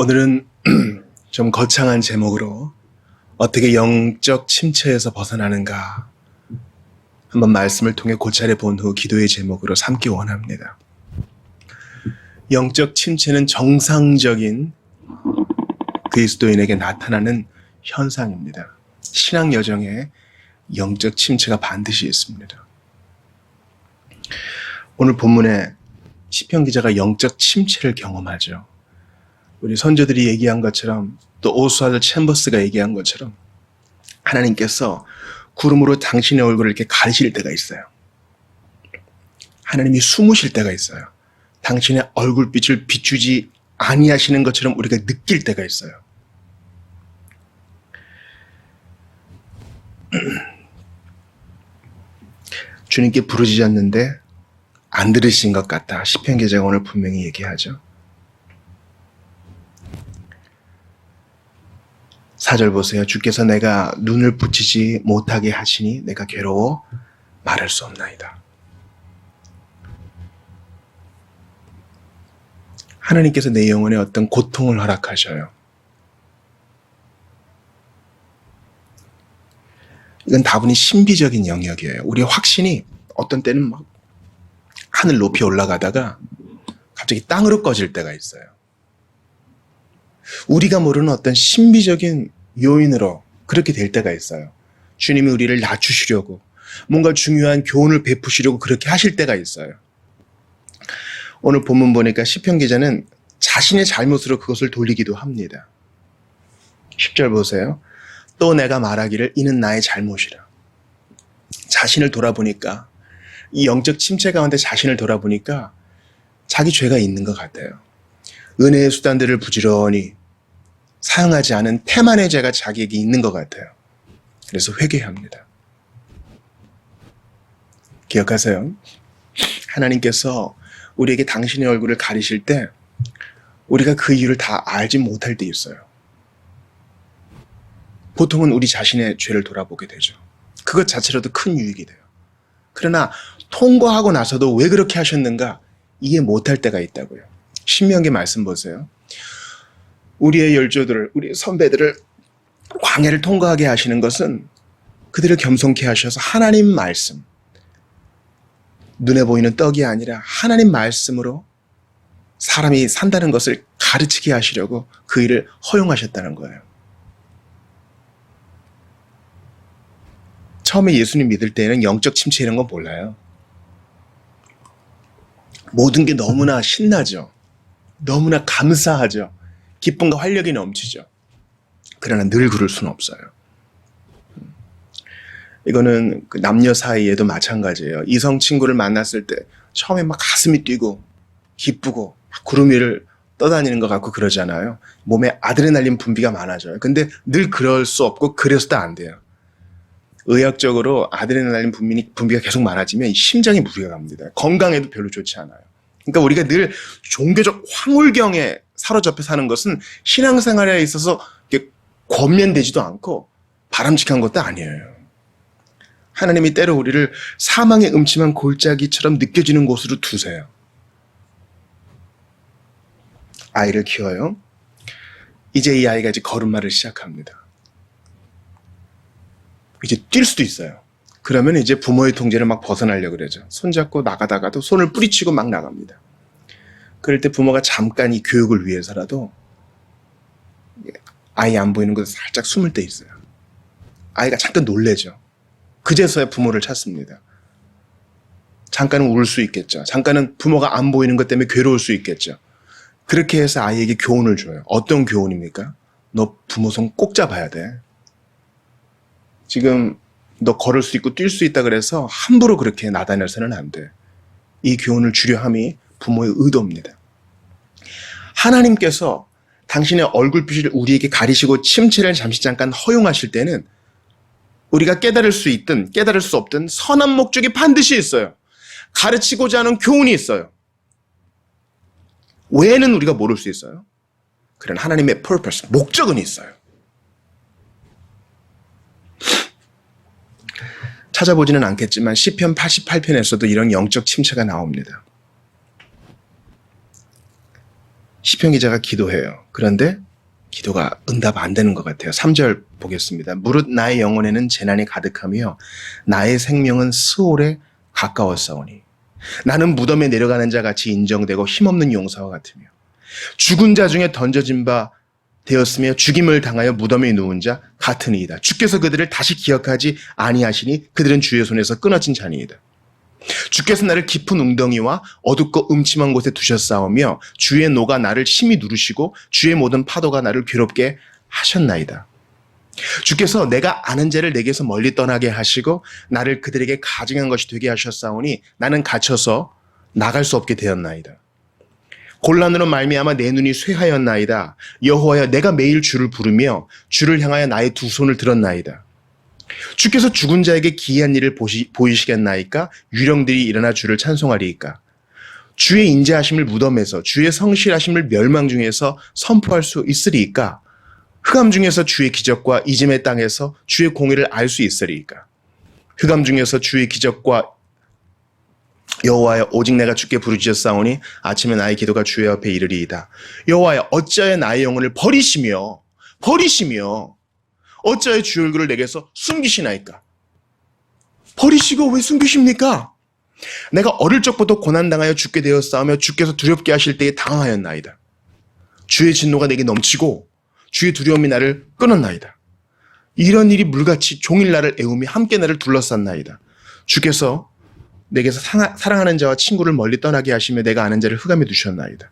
오늘은 좀 거창한 제목으로 어떻게 영적 침체에서 벗어나는가 한번 말씀을 통해 고찰해 본 후 기도의 제목으로 삼기 원합니다. 영적 침체는 정상적인 그리스도인에게 나타나는 현상입니다. 신앙 여정에 영적 침체가 반드시 있습니다. 오늘 본문에 시편 기자가 영적 침체를 경험하죠. 우리 선조들이 얘기한 것처럼 또 오스왈드 챔버스가 얘기한 것처럼 하나님께서 구름으로 당신의 얼굴을 이렇게 가리실 때가 있어요. 하나님이 숨으실 때가 있어요. 당신의 얼굴빛을 비추지 아니하시는 것처럼 우리가 느낄 때가 있어요. 주님께 부르짖었는데 안 들으신 것 같다. 시편 기자가 오늘 분명히 얘기하죠. 4절 보세요. 주께서 내가 눈을 붙이지 못하게 하시니 내가 괴로워 말할 수 없나이다. 하나님께서 내 영혼에 어떤 고통을 허락하셔요. 이건 다분히 신비적인 영역이에요. 우리의 확신이 어떤 때는 막 하늘 높이 올라가다가 갑자기 땅으로 꺼질 때가 있어요. 우리가 모르는 어떤 신비적인 요인으로 그렇게 될 때가 있어요. 주님이 우리를 낮추시려고 뭔가 중요한 교훈을 베푸시려고 그렇게 하실 때가 있어요. 오늘 본문 보니까 시편 기자는 자신의 잘못으로 그것을 돌리기도 합니다. 10절 보세요. 또 내가 말하기를 이는 나의 잘못이라. 자신을 돌아보니까 이 영적 침체 가운데 자신을 돌아보니까 자기 죄가 있는 것 같아요. 은혜의 수단들을 부지런히 사용하지 않은 태만의 죄가 자기에게 있는 것 같아요. 그래서 회개합니다. 기억하세요. 하나님께서 우리에게 당신의 얼굴을 가리실 때 우리가 그 이유를 다 알지 못할 때 있어요. 보통은 우리 자신의 죄를 돌아보게 되죠. 그것 자체로도 큰 유익이 돼요. 그러나 통과하고 나서도 왜 그렇게 하셨는가 이해 못할 때가 있다고요. 신명기 말씀 보세요. 우리의 열조들을, 우리의 선배들을 광야를 통과하게 하시는 것은 그들을 겸손케 하셔서 하나님 말씀, 눈에 보이는 떡이 아니라 하나님 말씀으로 사람이 산다는 것을 가르치게 하시려고 그 일을 허용하셨다는 거예요. 처음에 예수님 믿을 때는 영적 침체 이런 건 몰라요. 모든 게 너무나 신나죠. 너무나 감사하죠. 기쁨과 활력이 넘치죠. 그러나 늘 그럴 수는 없어요. 이거는 그 남녀 사이에도 마찬가지예요. 이성 친구를 만났을 때 처음에 막 가슴이 뛰고 기쁘고 막 구름 위를 떠다니는 것 같고 그러잖아요. 몸에 아드레날린 분비가 많아져요. 근데 늘 그럴 수 없고 그래서도 안 돼요. 의학적으로 아드레날린 분비가 계속 많아지면 심장에 무리가 갑니다. 건강에도 별로 좋지 않아요. 그러니까 우리가 늘 종교적 황홀경에 사로잡혀 사는 것은 신앙생활에 있어서 권면되지도 않고 바람직한 것도 아니에요. 하나님이 때로 우리를 사망의 음침한 골짜기처럼 느껴지는 곳으로 두세요. 아이를 키워요. 이제 이 아이가 이제 걸음마를 시작합니다. 이제 뛸 수도 있어요. 그러면 이제 부모의 통제를 막 벗어나려고 그러죠. 손잡고 나가다가도 손을 뿌리치고 막 나갑니다. 그럴 때 부모가 잠깐 이 교육을 위해서라도 아이 안 보이는 곳에 살짝 숨을 때 있어요. 아이가 잠깐 놀래죠. 그제서야 부모를 찾습니다. 잠깐은 울 수 있겠죠. 잠깐은 부모가 안 보이는 것 때문에 괴로울 수 있겠죠. 그렇게 해서 아이에게 교훈을 줘요. 어떤 교훈입니까? 너 부모 손 꼭 잡아야 돼. 지금 너 걸을 수 있고 뛸 수 있다 그래서 함부로 그렇게 나다녀서는 안 돼. 이 교훈을 주려 함이 부모의 의도입니다. 하나님께서 당신의 얼굴빛을 우리에게 가리시고 침체를 잠깐 허용하실 때는 우리가 깨달을 수 있든 깨달을 수 없든 선한 목적이 반드시 있어요. 가르치고자 하는 교훈이 있어요. 왜는 우리가 모를 수 있어요. 그런 하나님의 purpose, 목적은 있어요. 찾아보지는 않겠지만 시편 88편에서도 이런 영적 침체가 나옵니다. 시편 기자가 기도해요. 그런데 기도가 응답 안 되는 것 같아요. 3절 보겠습니다. 무릇 나의 영혼에는 재난이 가득하며 나의 생명은 스올에 가까웠사오니 나는 무덤에 내려가는 자 같이 인정되고 힘없는 용사와 같으며 죽은 자 중에 던져진 바 되었으며 죽임을 당하여 무덤에 누운 자 같으니이다. 주께서 그들을 다시 기억하지 아니하시니 그들은 주의 손에서 끊어진 자니이다. 주께서 나를 깊은 웅덩이와 어둡고 음침한 곳에 두셨사오며 주의 노가 나를 심히 누르시고 주의 모든 파도가 나를 괴롭게 하셨나이다. 주께서 내가 아는 자를 내게서 멀리 떠나게 하시고 나를 그들에게 가증한 것이 되게 하셨사오니 나는 갇혀서 나갈 수 없게 되었나이다. 곤란으로 말미암아 내 눈이 쇠하였나이다. 여호와여 내가 매일 주를 부르며 주를 향하여 나의 두 손을 들었나이다. 주께서 죽은 자에게 기이한 일을 보이시겠나이까? 유령들이 일어나 주를 찬송하리이까? 주의 인자하심을 무덤에서 주의 성실하심을 멸망 중에서 선포할 수 있으리이까? 흑암 중에서 주의 기적과 이짐의 땅에서 주의 공의를 알 수 있으리이까? 흑암 중에서 주의 기적과 여호와여 오직 내가 주께 부르짖었사오니 아침에 나의 기도가 주의 앞에 이르리이다. 여호와여 어찌하여 나의 영혼을 버리시며 어찌하여 주의 얼굴을 내게서 숨기시나이까? 버리시고 왜 숨기십니까? 내가 어릴 적부터 고난당하여 죽게 되었사오며 주께서 두렵게 하실 때에 당황하였나이다. 주의 진노가 내게 넘치고 주의 두려움이 나를 끊었나이다. 이런 일이 물같이 종일 나를 애우며 함께 나를 둘러쌌나이다. 주께서 내게서 사랑하는 자와 친구를 멀리 떠나게 하시며 내가 아는 자를 흑암에 두셨나이다.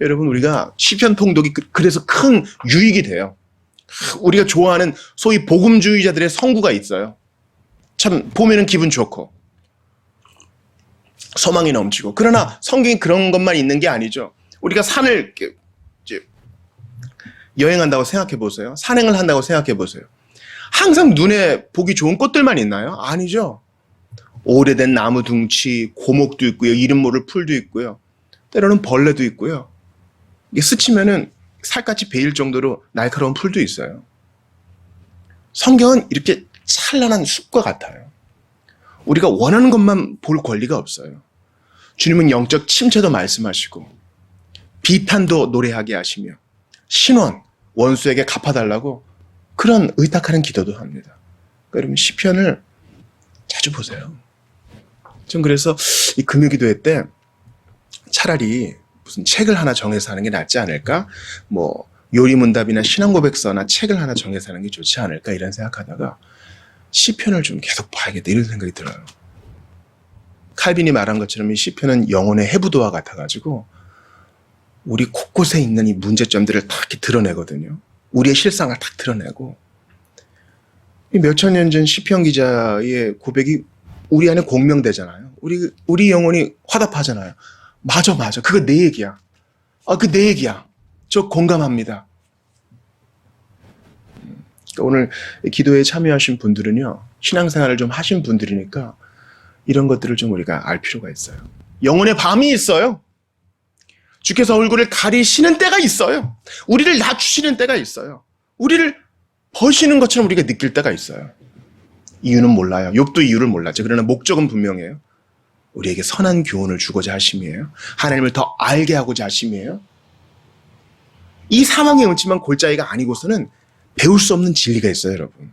여러분 우리가 시편 통독이 그래서 큰 유익이 돼요. 우리가 좋아하는 소위 복음주의자들의 성구가 있어요. 참 보면은 기분 좋고 소망이 넘치고. 그러나 성경이 그런 것만 있는 게 아니죠. 우리가 산을 여행한다고 생각해 보세요. 산행을 한다고 생각해 보세요. 항상 눈에 보기 좋은 꽃들만 있나요? 아니죠. 오래된 나무 둥치, 고목도 있고요. 이름 모를 풀도 있고요. 때로는 벌레도 있고요. 이게 스치면은 살갗이 베일 정도로 날카로운 풀도 있어요. 성경은 이렇게 찬란한 숲과 같아요. 우리가 원하는 것만 볼 권리가 없어요. 주님은 영적 침체도 말씀하시고 비탄도 노래하게 하시며 신원, 원수에게 갚아달라고 그런 의탁하는 기도도 합니다. 그러니까 여러분 시편을 자주 보세요. 전 그래서 이 금요기도회 때 차라리 무슨 책을 하나 정해서 하는 게 낫지 않을까? 뭐 요리문답이나 신앙고백서나 책을 하나 정해서 하는 게 좋지 않을까? 이런 생각하다가 시편을 좀 계속 봐야겠다 이런 생각이 들어요. 칼빈이 말한 것처럼 이 시편은 영혼의 해부도와 같아가지고 우리 곳곳에 있는 이 문제점들을 딱 이렇게 드러내거든요. 우리의 실상을 딱 드러내고 몇천 년 전 시편 기자의 고백이 우리 안에 공명되잖아요. 우리 영혼이 화답하잖아요. 맞아. 그거 내 얘기야. 그 내 얘기야. 저 공감합니다. 그러니까 오늘 기도에 참여하신 분들은요. 신앙생활을 좀 하신 분들이니까 이런 것들을 좀 우리가 알 필요가 있어요. 영혼의 밤이 있어요. 주께서 얼굴을 가리시는 때가 있어요. 우리를 낮추시는 때가 있어요. 우리를 버시는 것처럼 우리가 느낄 때가 있어요. 이유는 몰라요. 욥도 이유를 몰랐죠. 그러나 목적은 분명해요. 우리에게 선한 교훈을 주고자 하심이에요. 하나님을 더 알게 하고자 하심이에요. 이 사망의 음침한 골짜기가 아니고서는 배울 수 없는 진리가 있어요, 여러분.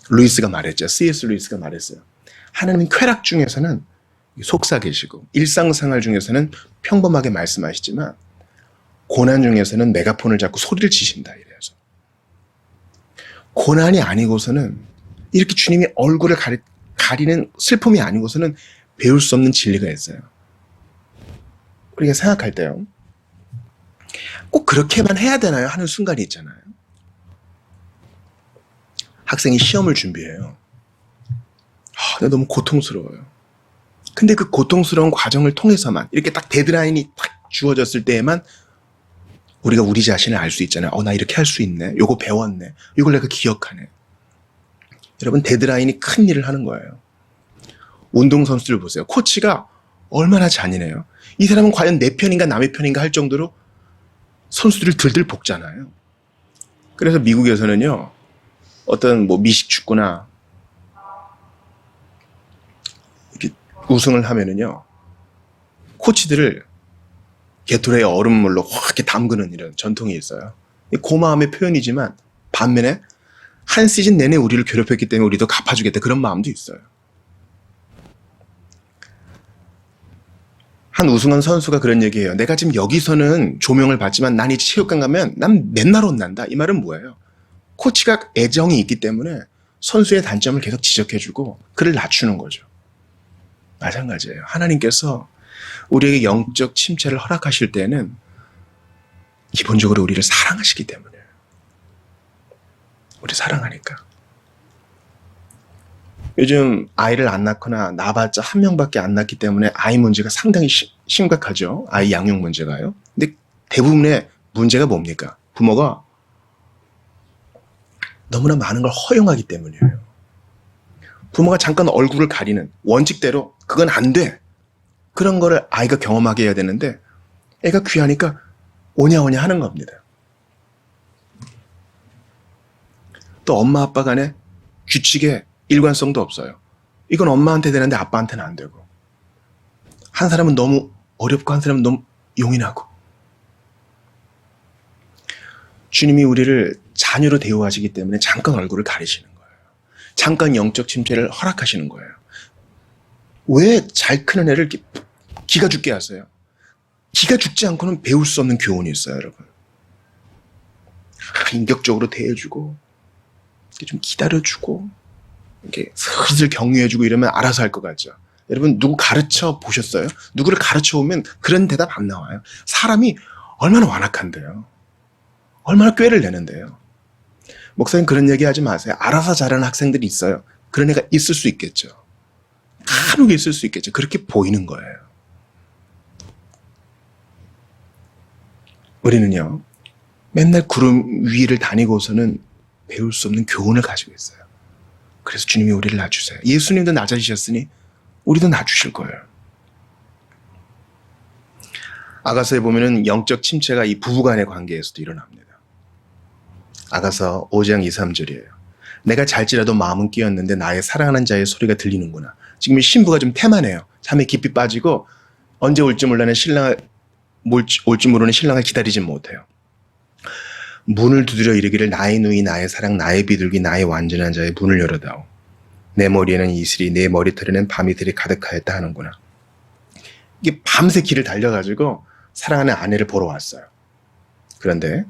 루이스가 말했죠. C.S. 루이스가 말했어요. 하나님은 쾌락 중에서는 속삭이시고 일상생활 중에서는 평범하게 말씀하시지만 고난 중에서는 메가폰을 잡고 소리를 치신다 이래서 고난이 아니고서는 이렇게 주님이 얼굴을 가리는 슬픔이 아니고서는 배울 수 없는 진리가 있어요. 우리가 생각할 때요. 꼭 그렇게만 해야 되나요? 하는 순간이 있잖아요. 학생이 시험을 준비해요. 너무 고통스러워요. 근데 그 고통스러운 과정을 통해서만 이렇게 딱 데드라인이 딱 주어졌을 때에만 우리가 우리 자신을 알 수 있잖아요. 나 이렇게 할 수 있네. 요거 배웠네. 이걸 내가 기억하네. 여러분 데드라인이 큰 일을 하는 거예요. 운동선수들 보세요. 코치가 얼마나 잔인해요. 이 사람은 과연 내 편인가 남의 편인가 할 정도로 선수들을 들들 볶잖아요. 그래서 미국에서는요. 어떤 미식 축구나 이렇게 우승을 하면은요. 코치들을 게토레의 얼음물로 확 이렇게 담그는 이런 전통이 있어요. 고마움의 표현이지만 반면에 한 시즌 내내 우리를 괴롭혔기 때문에 우리도 갚아주겠다 그런 마음도 있어요. 한 우승한 선수가 그런 얘기해요. 내가 지금 여기서는 조명을 받지만 난 이제 체육관 가면 난 맨날 혼난다. 이 말은 뭐예요? 코치가 애정이 있기 때문에 선수의 단점을 계속 지적해주고 그를 낮추는 거죠. 마찬가지예요. 하나님께서 우리에게 영적 침체를 허락하실 때는 기본적으로 우리를 사랑하시기 때문에 우리 사랑하니까. 요즘 아이를 안 낳거나 낳아봤자 한 명밖에 안 낳기 때문에 아이 문제가 상당히 심각하죠. 아이 양육 문제가요. 근데 대부분의 문제가 뭡니까? 부모가 너무나 많은 걸 허용하기 때문이에요. 부모가 잠깐 얼굴을 가리는 원칙대로 그건 안 돼. 그런 거를 아이가 경험하게 해야 되는데 애가 귀하니까 오냐오냐 하는 겁니다. 또 엄마 아빠 간에 규칙에 일관성도 없어요. 이건 엄마한테 되는데 아빠한테는 안 되고. 한 사람은 너무 어렵고 한 사람은 너무 용인하고. 주님이 우리를 자녀로 대우하시기 때문에 잠깐 얼굴을 가리시는 거예요. 잠깐 영적 침체를 허락하시는 거예요. 왜 잘 크는 애를 기가 죽게 하세요? 기가 죽지 않고는 배울 수 없는 교훈이 있어요, 여러분. 인격적으로 대해주고 이렇게 좀 기다려주고 이렇게 슬슬 격려해주고 이러면 알아서 할 것 같죠. 여러분 누구 가르쳐 보셨어요? 누구를 가르쳐 보면 그런 대답 안 나와요. 사람이 얼마나 완악한데요. 얼마나 꾀를 내는데요. 목사님 그런 얘기 하지 마세요. 알아서 잘하는 학생들이 있어요. 그런 애가 있을 수 있겠죠. 간혹 있을 수 있겠죠. 그렇게 보이는 거예요. 우리는요. 맨날 구름 위를 다니고서는 배울 수 없는 교훈을 가지고 있어요. 그래서 주님이 우리를 낮추세요. 예수님도 낮아지셨으니 우리도 낮추실 거예요. 아가서에 보면은 영적 침체가 이 부부간의 관계에서도 일어납니다. 아가서 5장 2, 3절이에요. 내가 잘지라도 마음은 끼었는데 나의 사랑하는 자의 소리가 들리는구나. 지금 이 신부가 좀 태만해요. 잠에 깊이 빠지고 언제 올지 몰라는 올지 모르는 신랑을 기다리지 못해요. 문을 두드려 이르기를 나의 누이 나의 사랑 나의 비둘기 나의 완전한 자의 문을 열어다오. 내 머리에는 이슬이 내 머리털에는 밤이슬이 가득하였다 하는구나. 이게 밤새 길을 달려가지고 사랑하는 아내를 보러 왔어요. 그런데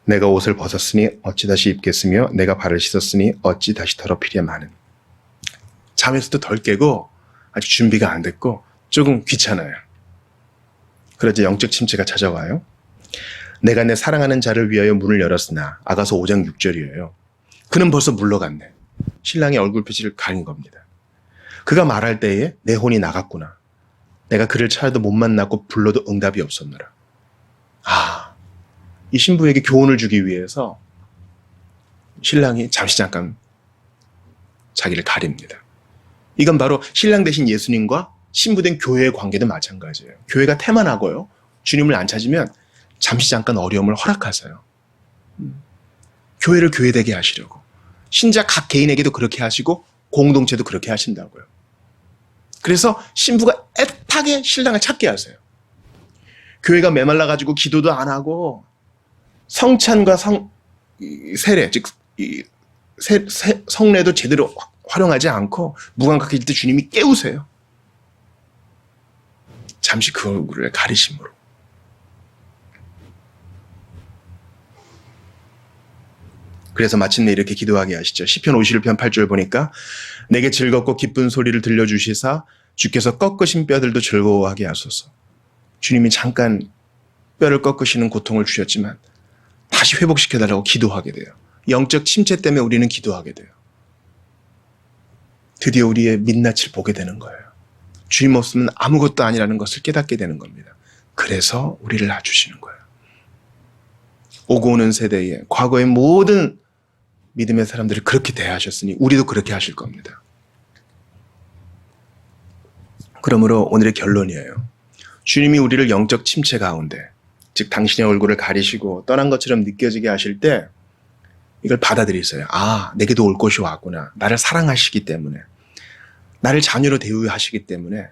내가 옷을 벗었으니 어찌 다시 입겠으며 내가 발을 씻었으니 어찌 다시 더럽히랴 마는. 잠에서도 덜 깨고 아직 준비가 안 됐고 조금 귀찮아요. 그러자 영적 침체가 찾아와요. 내가 내 사랑하는 자를 위하여 문을 열었으나 아가서 5장 6절이에요. 그는 벌써 물러갔네. 신랑의 얼굴빛을 가린 겁니다. 그가 말할 때에 내 혼이 나갔구나. 내가 그를 찾아도 못 만났고 불러도 응답이 없었노라. 이 신부에게 교훈을 주기 위해서 신랑이 잠깐 자기를 가립니다. 이건 바로 신랑 대신 예수님과 신부 된 교회의 관계도 마찬가지예요. 교회가 태만하고요. 주님을 안 찾으면 잠깐 어려움을 허락하세요. 교회를 교회되게 하시려고. 신자 각 개인에게도 그렇게 하시고 공동체도 그렇게 하신다고요. 그래서 신부가 애타게 신랑을 찾게 하세요. 교회가 메말라가지고 기도도 안 하고 성찬과 세례, 즉 성례도 제대로 활용하지 않고 무감각해질 때 주님이 깨우세요. 잠시 그 얼굴을 가리심으로. 그래서 마침내 이렇게 기도하게 하시죠. 시편 51편 8절 보니까 내게 즐겁고 기쁜 소리를 들려주시사 주께서 꺾으신 뼈들도 즐거워하게 하소서. 주님이 잠깐 뼈를 꺾으시는 고통을 주셨지만 다시 회복시켜달라고 기도하게 돼요. 영적 침체 때문에 우리는 기도하게 돼요. 드디어 우리의 민낯을 보게 되는 거예요. 주님 없으면 아무것도 아니라는 것을 깨닫게 되는 겁니다. 그래서 우리를 낮추시는 거예요. 오고 오는 세대에 과거의 모든 믿음의 사람들을 그렇게 대하셨으니 우리도 그렇게 하실 겁니다. 그러므로 오늘의 결론이에요. 주님이 우리를 영적 침체 가운데, 즉 당신의 얼굴을 가리시고 떠난 것처럼 느껴지게 하실 때 이걸 받아들이세요. 내게도 올 것이 왔구나. 나를 사랑하시기 때문에, 나를 자녀로 대우하시기 때문에,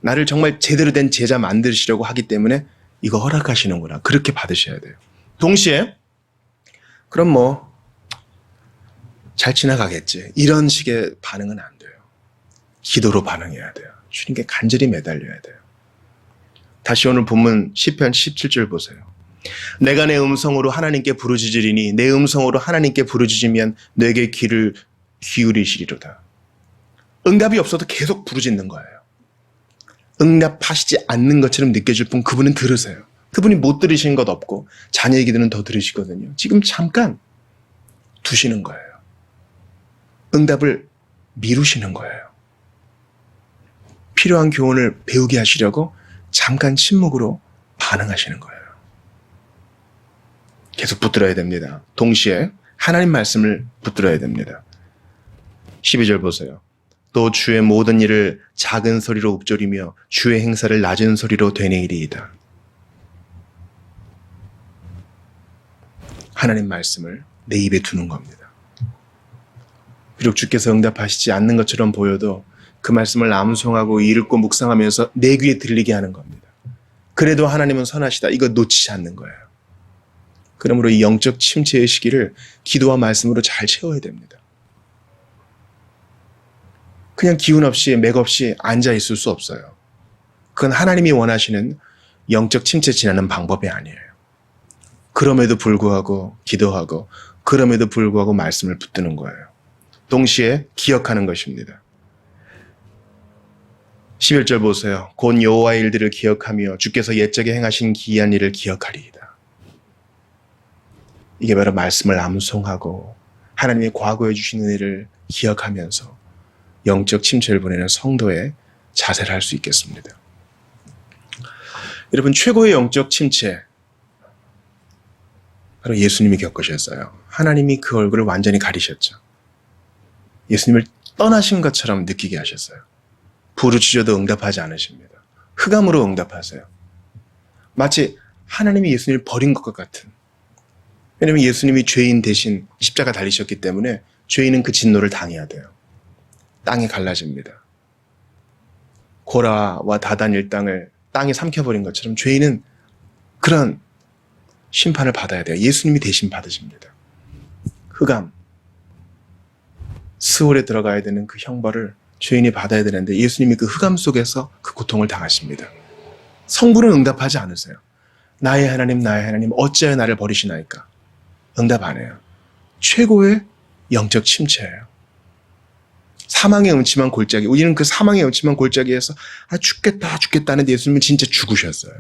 나를 정말 제대로 된 제자 만드시려고 하기 때문에 이거 허락하시는구나. 그렇게 받으셔야 돼요. 동시에 그럼 뭐 잘 지나가겠지. 이런 식의 반응은 안 돼요. 기도로 반응해야 돼요. 주님께 간절히 매달려야 돼요. 다시 오늘 본문 시편 17절 보세요. 내가 내 음성으로 하나님께 부르짖으리니 내 음성으로 하나님께 부르짖으면 내게 귀를 기울이시리로다. 응답이 없어도 계속 부르짖는 거예요. 응답하시지 않는 것처럼 느껴질 뿐 그분은 들으세요. 그분이 못 들으시는 것 없고 자녀의 기도는 더 들으시거든요. 지금 잠깐 두시는 거예요. 응답을 미루시는 거예요. 필요한 교훈을 배우게 하시려고 잠깐 침묵으로 반응하시는 거예요. 계속 붙들어야 됩니다. 동시에 하나님 말씀을 붙들어야 됩니다. 12절 보세요. 또 주의 모든 일을 작은 소리로 읊조리며 주의 행사를 낮은 소리로 되뇌이리이다. 하나님 말씀을 내 입에 두는 겁니다. 비록 주께서 응답하시지 않는 것처럼 보여도 그 말씀을 암송하고 읽고 묵상하면서 내 귀에 들리게 하는 겁니다. 그래도 하나님은 선하시다. 이거 놓치지 않는 거예요. 그러므로 이 영적 침체의 시기를 기도와 말씀으로 잘 채워야 됩니다. 그냥 기운 없이 맥 없이 앉아 있을 수 없어요. 그건 하나님이 원하시는 영적 침체 지나는 방법이 아니에요. 그럼에도 불구하고 기도하고 그럼에도 불구하고 말씀을 붙드는 거예요. 동시에 기억하는 것입니다. 11절 보세요. 곧 여호와의 일들을 기억하며 주께서 옛적에 행하신 기이한 일을 기억하리이다. 이게 바로 말씀을 암송하고 하나님의 과거에 주신 은혜를 기억하면서 영적 침체를 보내는 성도의 자세를 할 수 있겠습니다. 여러분, 최고의 영적 침체 바로 예수님이 겪으셨어요. 하나님이 그 얼굴을 완전히 가리셨죠. 예수님을 떠나신 것처럼 느끼게 하셨어요. 부르짖어도 응답하지 않으십니다. 흑암으로 응답하세요. 마치 하나님이 예수님을 버린 것과 같은. 왜냐하면 예수님이 죄인 대신 십자가 달리셨기 때문에 죄인은 그 진노를 당해야 돼요. 땅이 갈라집니다. 고라와 다단 일당을 땅이 삼켜버린 것처럼 죄인은 그런 심판을 받아야 돼요. 예수님이 대신 받으십니다. 흑암, 스올에 들어가야 되는 그 형벌을 죄인이 받아야 되는데 예수님이 그 흑암 속에서 그 고통을 당하십니다. 성부는 응답하지 않으세요. 나의 하나님 어찌하여 나를 버리시나이까? 응답 안 해요. 최고의 영적 침체예요. 사망의 음침한 골짜기. 우리는 그 사망의 음침한 골짜기에서 죽겠다 하는데 예수님은 진짜 죽으셨어요.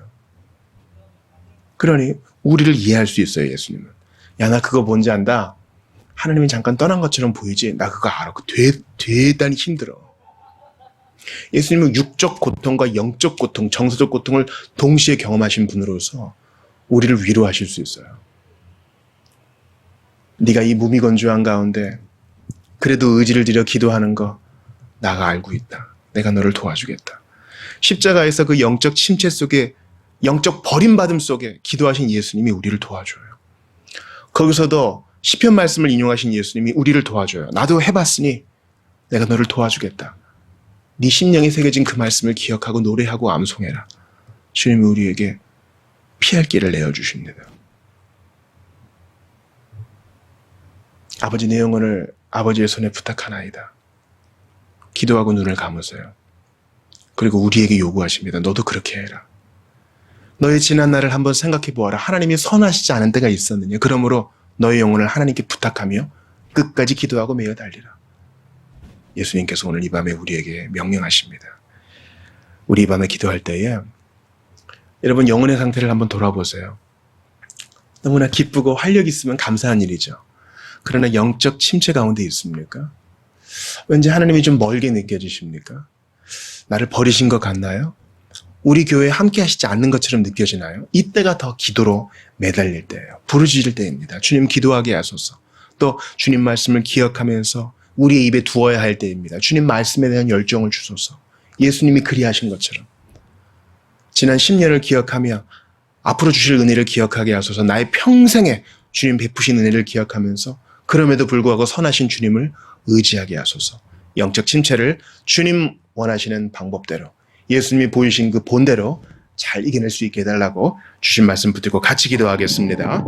그러니 우리를 이해할 수 있어요. 예수님은. 야, 나 그거 뭔지 안다. 하나님이 잠깐 떠난 것처럼 보이지? 나 그거 알아. 대단히 힘들어. 예수님은 육적 고통과 영적 고통, 정서적 고통을 동시에 경험하신 분으로서 우리를 위로하실 수 있어요. 네가 이 무미건조한 가운데 그래도 의지를 들여 기도하는 거 나가 알고 있다. 내가 너를 도와주겠다. 십자가에서 그 영적 침체 속에 영적 버림받음 속에 기도하신 예수님이 우리를 도와줘요. 거기서도 시편 말씀을 인용하신 예수님이 우리를 도와줘요. 나도 해봤으니 내가 너를 도와주겠다. 네 심령에 새겨진 그 말씀을 기억하고 노래하고 암송해라. 주님이 우리에게 피할 길을 내어주십니다. 아버지, 내 영혼을 아버지의 손에 부탁하나이다. 기도하고 눈을 감으세요. 그리고 우리에게 요구하십니다. 너도 그렇게 해라. 너의 지난 날을 한번 생각해 보아라. 하나님이 선하시지 않은 때가 있었느냐. 그러므로 너의 영혼을 하나님께 부탁하며 끝까지 기도하고 매여 달리라. 예수님께서 오늘 이 밤에 우리에게 명령하십니다. 우리 이 밤에 기도할 때에 여러분 영혼의 상태를 한번 돌아보세요. 너무나 기쁘고 활력 있으면 감사한 일이죠. 그러나 영적 침체 가운데 있습니까? 왠지 하나님이 좀 멀게 느껴지십니까? 나를 버리신 것 같나요? 우리 교회에 함께 하시지 않는 것처럼 느껴지나요? 이때가 더 기도로 매달릴 때예요. 부르짖을 때입니다. 주님 기도하게 하소서. 또 주님 말씀을 기억하면서 우리의 입에 두어야 할 때입니다. 주님 말씀에 대한 열정을 주소서. 예수님이 그리하신 것처럼. 지난 10년을 기억하며 앞으로 주실 은혜를 기억하게 하소서. 나의 평생에 주님 베푸신 은혜를 기억하면서 그럼에도 불구하고 선하신 주님을 의지하게 하소서. 영적 침체를 주님 원하시는 방법대로 예수님이 보이신 그 본대로 잘 이겨낼 수 있게 해달라고 주신 말씀 붙들고 같이 기도하겠습니다.